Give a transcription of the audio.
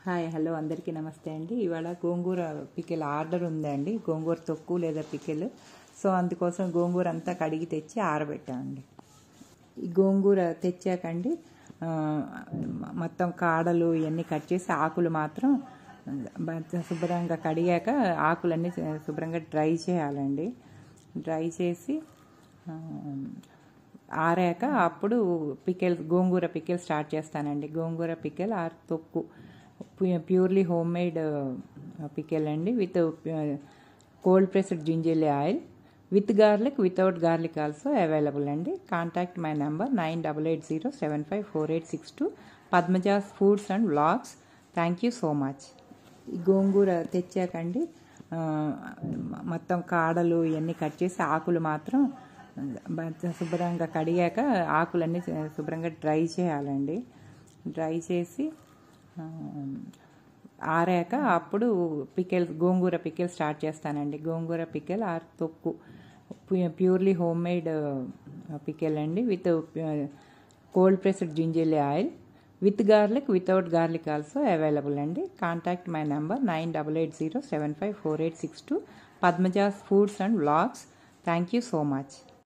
Hi hello అందరికీ నమస్తే అండి. ఇవాళ గోంగూర పికిల్ ఆర్డర్ ఉందండి. గోంగూర తొక్కు లేదా పికిల్. సో అందుకోసం గోంగూర అంతా కడిగి తెచ్చి ఆరబెట్టామండి. ఈ గోంగూర తెచ్చాకండి మొత్తం కాడలు ఇవన్నీ కట్ చేసి ఆకులు మాత్రం శుభ్రంగా కడిగాక ఆకులన్నీ శుభ్రంగా డ్రై చేయాలండి. డ్రై చేసి ఆరాక అప్పుడు గోంగూర పికిల్ స్టార్ట్ చేస్తానండి. Gongura pickle or thokku purely home made pickle అండి, with cold pressed ginger oil, with garlic, without garlic also available అండి. Contact my number 9880754862, Padmaja's foods and vlogs. Thank you so much. ఈ గోంగూర తెచ్చాకండి మొత్తం కాడలు ఇవన్నీ కట్ చేసి ఆకులు మాత్రం శుభ్రంగా కడిగాక ఆకులన్నీ శుభ్రంగా డ్రై చేయాలండి. డ్రై చేసి ఆరాక అప్పుడు గోంగూర పికిల్ స్టార్ట్ చేస్తానండి. Gongura pickle or thokku purely home made pickle అండి, with cold pressed ginger oil, with garlic, without garlic also available అండి. Contact my number 9880754862, Padmaja's foods and vlogs. Thank you so much.